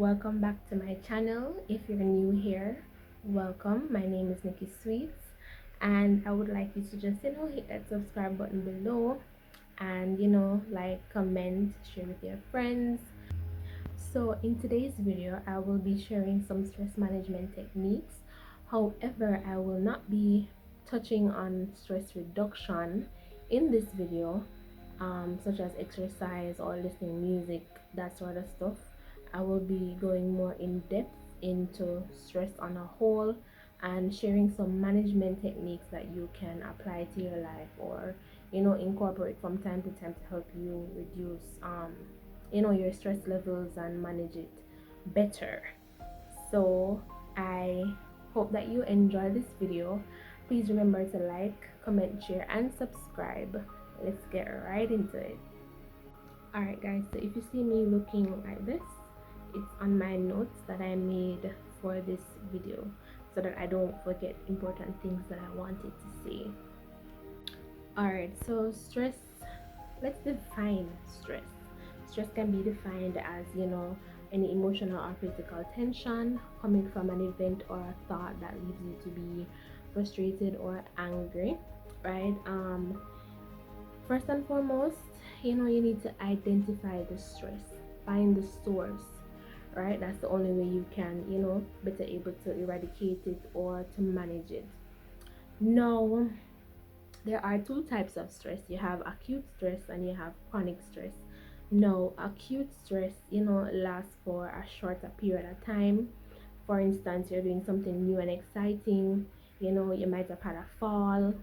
welcome back to my channel. If you're new here, welcome. My name is Nickiisweetz, and I would like you to just hit that subscribe button below, and like, comment, share with your friends. So in today's video, I will be sharing some stress management techniques. However, I will not be touching on stress reduction in this video, such as exercise or listening music, that sort of stuff. I will be going more in depth into stress on a whole and sharing some management techniques that you can apply to your life, or incorporate from time to time to help you reduce your stress levels and manage it better. So I hope that you enjoy this video. Please remember to like, comment, share, and subscribe. Let's get right into it. Alright guys, so if you see me looking like this, it's on my notes that I made for this video, so that I don't forget important things that I wanted to say. Alright, so stress, let's define stress. Stress can be defined as any emotional or physical tension coming from an event or a thought that leads you to be frustrated or angry, right? First and foremost, you need to identify the stress, find the source, right? That's the only way you can better able to eradicate it or to manage it. Now, there are two types of stress. You have acute stress and you have chronic stress. Now, acute stress lasts for a shorter period of time. For instance, you're doing something new and exciting, you might have had a fall,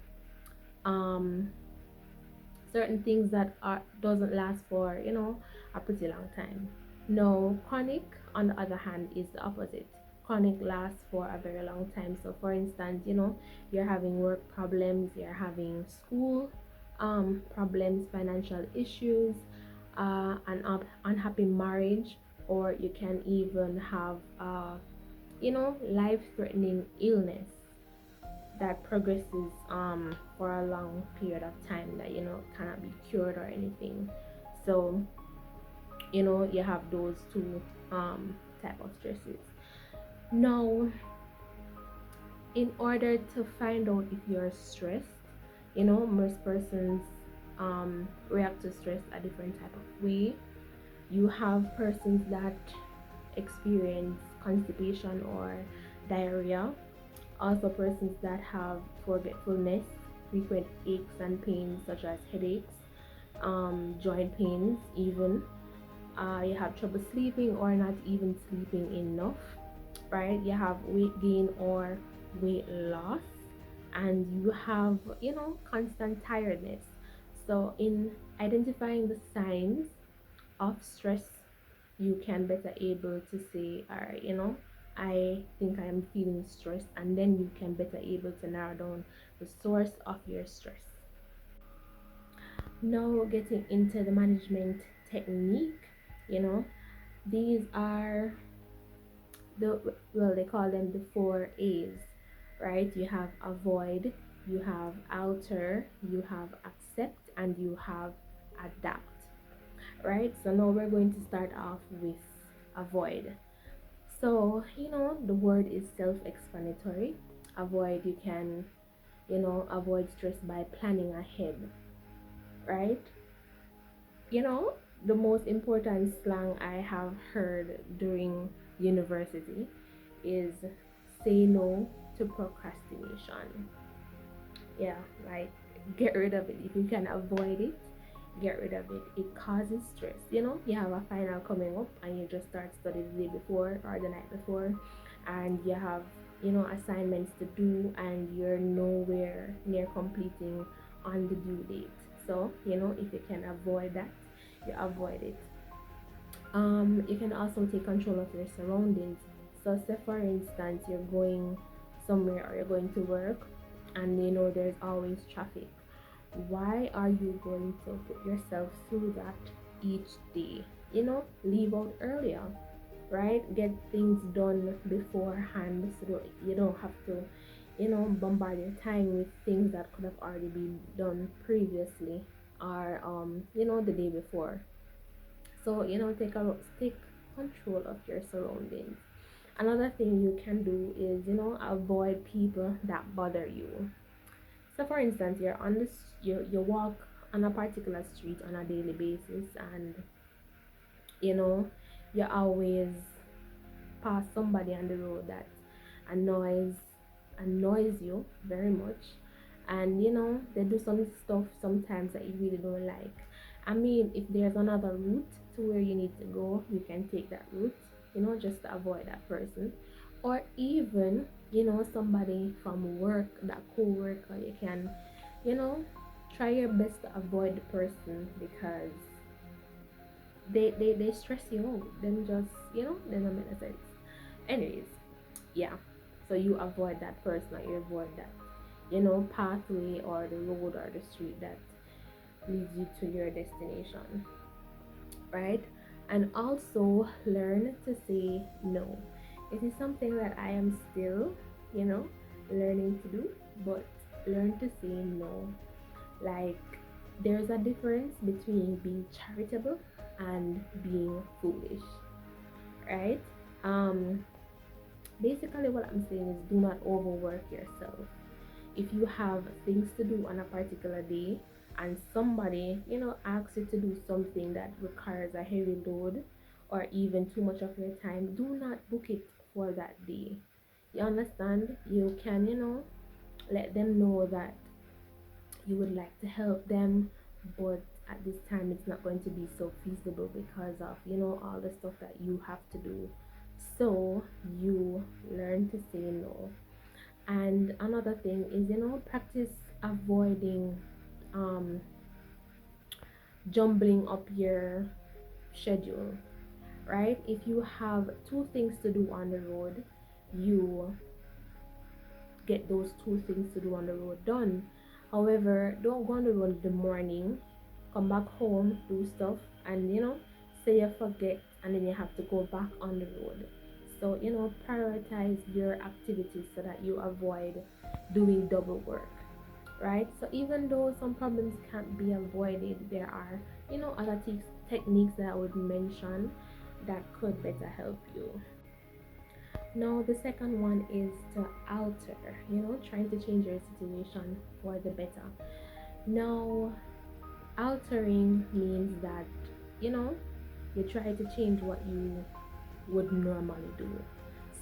certain things that doesn't last for a pretty long time. No, chronic on the other hand is the opposite. Chronic lasts for a very long time. So for instance, you're having work problems, you're having school problems, financial issues, an unhappy marriage, or you can even have life-threatening illness that progresses for a long period of time, that cannot be cured or anything. So you have those two type of stresses. Now, in order to find out if you're stressed, most persons react to stress a different type of way. You have persons that experience constipation or diarrhea, also persons that have forgetfulness, frequent aches and pains such as headaches, joint pains even. You have trouble sleeping or not even sleeping enough, right? You have weight gain or weight loss, and you have constant tiredness. So in identifying the signs of stress, you can better able to say, all right, I think I am feeling stressed, and then you can better able to narrow down the source of your stress. Now, getting into the management technique, these are they call them the 4 A's, right? You have avoid, you have alter, you have accept, and you have adapt, right? So now we're going to start off with avoid. So the word is self-explanatory. Avoid, you can avoid stress by planning ahead, right? The most important slang I have heard during university is say no to procrastination. Yeah, like, get rid of it. If you can avoid it, get rid of it. It causes stress. You have a final coming up and you just start studying the day before or the night before, and you have assignments to do, and you're nowhere near completing on the due date. So if you can avoid that, you avoid it. You can also take control of your surroundings. So say for instance, you're going somewhere or you're going to work, and there's always traffic. Why are you going to put yourself through that each day? Leave out earlier, right? Get things done beforehand, so you don't have to bombard your time with things that could have already been done previously, or the day before. So take control of your surroundings. Another thing you can do is, avoid people that bother you. So for instance, you're on this you walk on a particular street on a daily basis, and you know you always pass somebody on the road that annoys annoys you very much, and they do some stuff sometimes that you really don't like. I mean, if there's another route to where you need to go, you can take that route, just to avoid that person. Or even, somebody from work, that co-worker, you can, you know try your best to avoid the person, because they stress you out. Them just, they don't make no sense. Anyways, yeah. So you avoid that person, or you avoid that, pathway, or the road, or the street that leads you to your destination, right? And also learn to say no. It is something that I am still, you know, learning to do, but learn to say no. Like, there's a difference between being charitable and being foolish, right? Um, Basically, what I'm saying is, do not overwork yourself. If you have things to do on a particular day, and somebody, asks you to do something that requires a heavy load, or even too much of your time, do not book it for that day. You understand? You can, let them know that you would like to help them, but at this time it's not going to be so feasible because of, all the stuff that you have to do. So you learn to say no. And another thing is, practice avoiding um jumbling up your schedule, right? If you have two things to do on the road, you get those two things to do on the road done. However, don't go on the road in the morning, come back home, do stuff, and say you forget, and then you have to go back on the road. So, prioritize your activities so that you avoid doing double work, right? So even though some problems can't be avoided, there are, other techniques that I would mention that could better help you. Now, the second one is to alter, trying to change your situation for the better. Now, altering means that, you know, you try to change what you would normally do.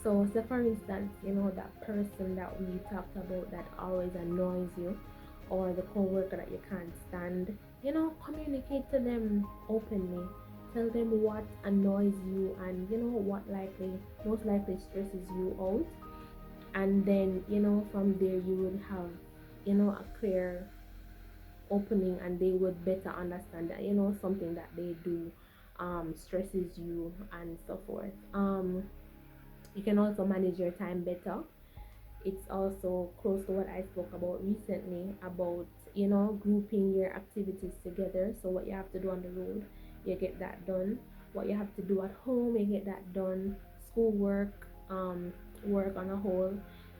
So, say for instance, that person that we talked about that always annoys you, or the coworker that you can't stand, communicate to them openly. Tell them what annoys you, and what most likely stresses you out. And then, from there you would have, a clear opening, and they would better understand that, something that they do stresses you, and so forth. You can also manage your time better. It's also close to what I spoke about recently about, grouping your activities together. So what you have to do on the road, you get that done. What you have to do at home, you get that done. Schoolwork, work on a whole,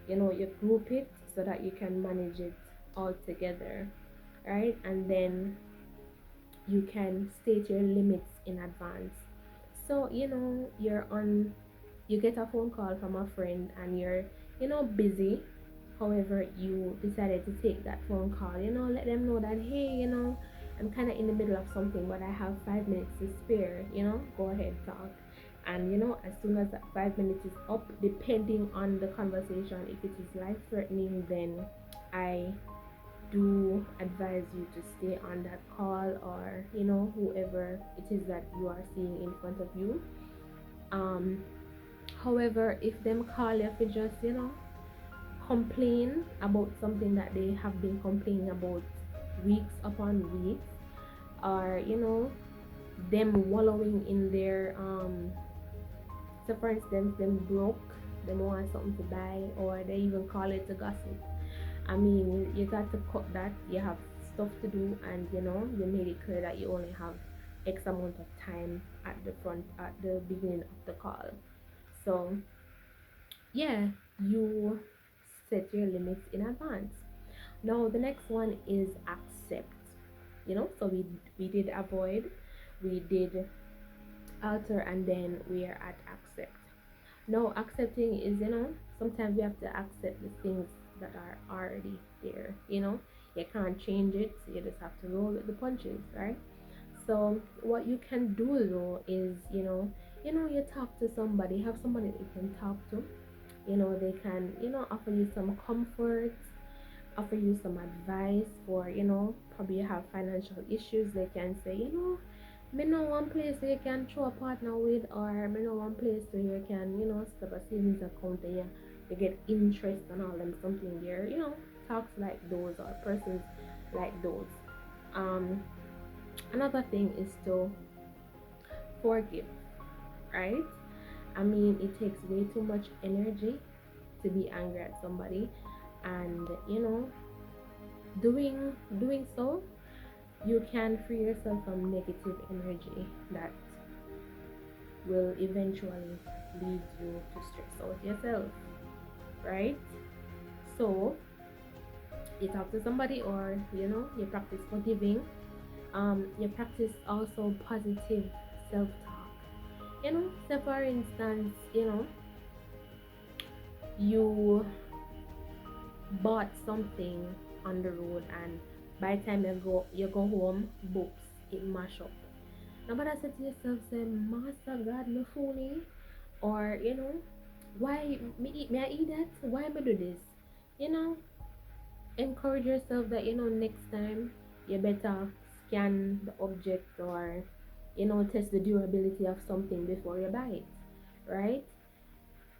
you group it so that you can manage it all together, right? And then you can state your limits in advance. So, you get a phone call from a friend, and you're, busy. However, you decided to take that phone call, let them know that, hey, I'm kind of in the middle of something, but I have 5 minutes to spare, go ahead, talk. And, as soon as that 5 minutes is up, depending on the conversation, if it is life threatening, then I do advise you to stay on that call, or whoever it is that you are seeing in front of you. um However, if them call you for just, complain about something that they have been complaining about weeks upon weeks, or them wallowing in their so for instance, them broke, them want something to buy, or they even call it to gossip. I mean, you got to cut that. You have stuff to do, and you made it clear that you only have X amount of time at the beginning of the call. So yeah, you set your limits in advance. Now the next one is accept. So we did avoid, we did alter, and then we are at accept. Now accepting is, sometimes we have to accept the things that are already there. You can't change it, so you just have to roll with the punches, right? So what you can do though is, you talk to somebody, have somebody that you can talk to. They can, offer you some comfort, offer you some advice for, probably you have financial issues. They can say, me know one place where you can throw a partner with, or me know one place where you can, set up a savings account and you get interest and all them something there, talks like those or persons like those. um Another thing is to forgive, right? I mean, it takes way too much energy to be angry at somebody, and doing so, you can free yourself from negative energy that will eventually lead you to stress out yourself, right? So you talk to somebody, or you practice forgiving. You practice also positive self-talk. So for instance, you bought something on the road, and by the time you go home, books, it mash up. Nobody said to yourself, say, Master God, me fooling, or why me I eat that? Why me do this? You know, encourage yourself that next time you better scan the object, or test the durability of something before you buy it, right?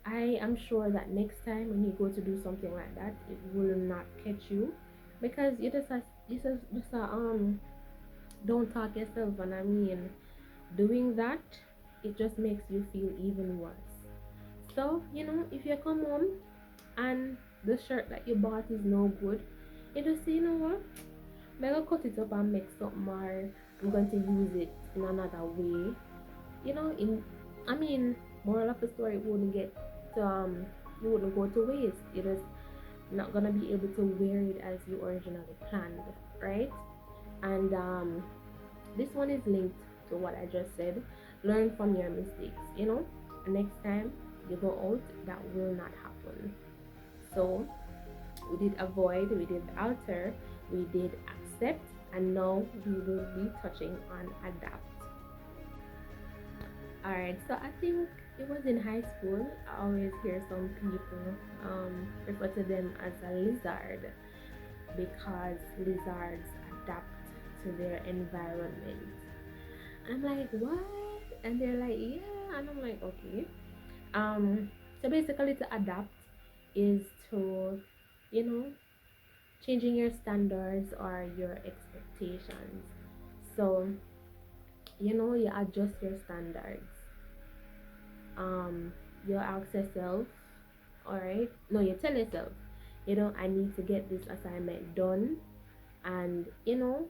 I am sure that next time when you go to do something like that, it will not catch you, because you just don't talk yourself. And I mean, doing that, it just makes you feel even worse. So if you come home and the shirt that you bought is no good, you just say, what, I'm gonna cut it up and make something more. I'm going to use it in another way. In I mean, moral of the story, wouldn't get to, you wouldn't go to waste. You're just not gonna be able to wear it as you originally planned, right? And this one is linked to what I just said. Learn from your mistakes. Next time you go out, that will not happen. So we did avoid, we did alter, we did accept, and now we will be touching on adapt. Alright, so I think it was in high school. I always hear some people refer to them as a lizard, because lizards adapt to their environment. I'm like, what? And they're like, yeah. And I'm like, okay. So basically, to adapt is to, you know, changing your standards or your expectations. So, you adjust your standards. You ask yourself, all right? No, you tell yourself, I need to get this assignment done. And, you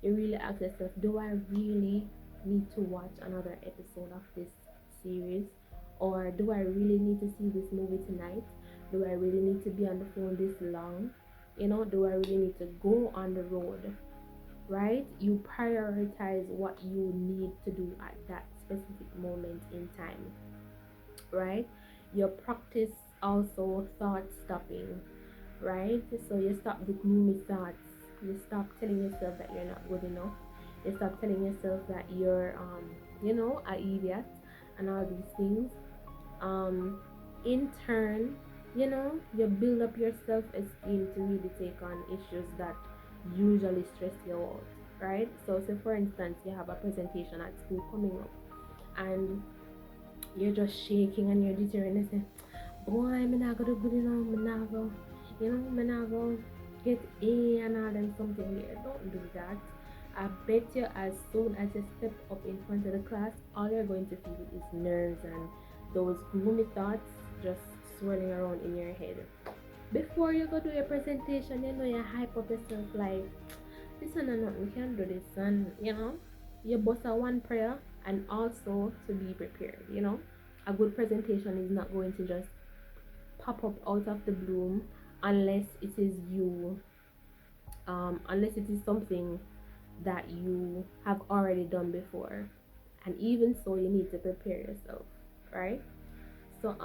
really ask yourself, do I really need to watch another episode of this series? Or do I really need to see this movie tonight? Do I really need to be on the phone this long? Do I really need to go on the road? Right? You prioritize what you need to do at that specific moment in time. Right? You practice also thought stopping, right? So you stop the gloomy thoughts. You stop telling yourself that you're not good enough. You stop telling yourself that you're, an idiot, and all these things. In turn, you build up your self-esteem to really take on issues that usually stress you out, right? So, say for instance, you have a presentation at school coming up, and you're just shaking and you're determined and say, boy, I'm not gonna do good enough, I'm not gonna get A and all them something there. Don't do that. I bet you as soon as you step up in front of the class, all you're going to feel is nerves and those gloomy thoughts just swirling around in your head. Before you go do your presentation, you hype up yourself like, this one and nothing, we can do this, and you bust a one prayer, and also to be prepared. A good presentation is not going to just pop up out of the bloom, unless it is you, unless it is something that you have already done before, and even so you need to prepare yourself, right? So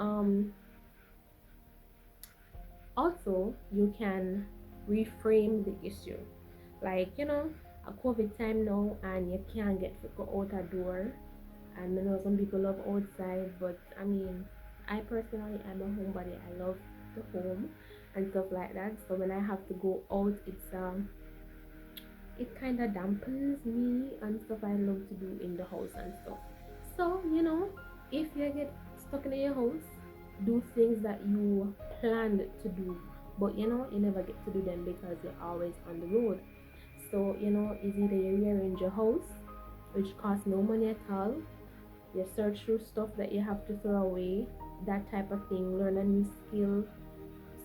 also you can reframe the issue, like a COVID time now and you can't get to go out a door. And I know some people love outside, but I mean, I personally am a homebody. I love the home and stuff like that. So when I have to go out, it kind of dampens me and stuff I love to do in the house and stuff. So if you get stuck in your house, do things that you planned to do, but you never get to do them because you're always on the road. So is either you rearrange your house, which costs no money at all, you search through stuff that you have to throw away, that type of thing, learn a new skill.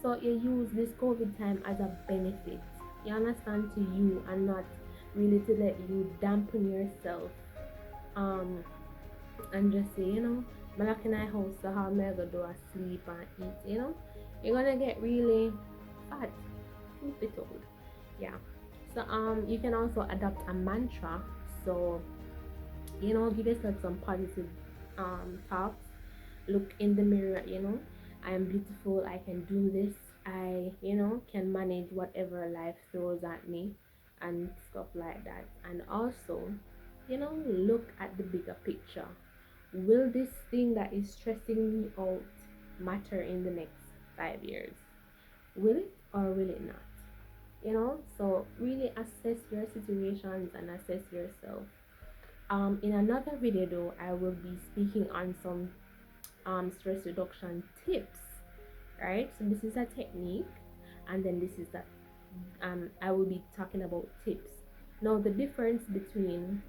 So you use this COVID time as a benefit, you understand, to you, and not really to let you dampen yourself. Um, and just say, I'm lock in my house, so how am I gonna do? I sleep and eat. You're gonna get really fat, truth be told. Yeah. So you can also adopt a mantra. So give yourself some positive thoughts. Look in the mirror, I am beautiful, I can do this, I can manage whatever life throws at me and stuff like that. And also look at the bigger picture. Will this thing that is stressing me out matter in the next 5 years? Will it or will it not? So really assess your situations and assess yourself. In another video though, I will be speaking on some stress reduction tips, right? So this is a technique, and then this is that I will be talking about tips. Now the difference between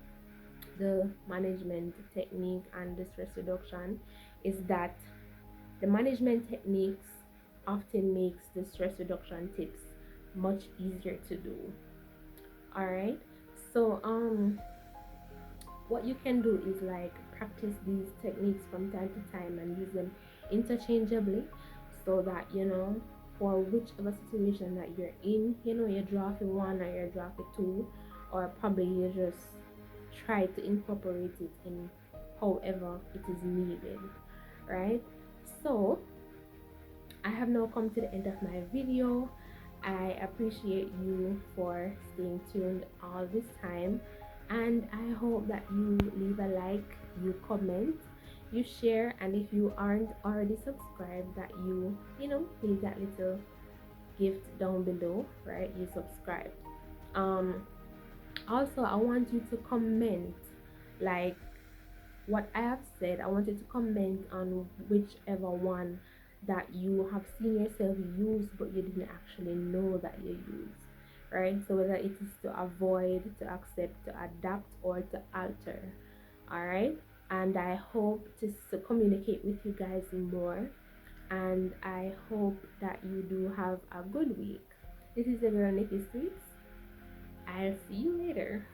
the management technique and the stress reduction is that the management techniques often makes the stress reduction tips much easier to do. All right. So what you can do is like practice these techniques from time to time and use them interchangeably, so that for whichever situation that you're in, you draw for one or you draw for two, or probably you just try to incorporate it in however it is needed, right? So I have now come to the end of my video. I appreciate you for staying tuned all this time, and I hope that you leave a like, you comment, you share, and if you aren't already subscribed, that you leave that little gift down below, right? You subscribe. Um Also, I want you to comment, like, what I have said. I want you to comment on whichever one that you have seen yourself use but you didn't actually know that you use, right? So whether it is to avoid, to accept, to adapt, or to alter. All right. And I hope to communicate with you guys more, and I hope that you do have a good week. This is the girl Nickiisweetz. I'll see you later.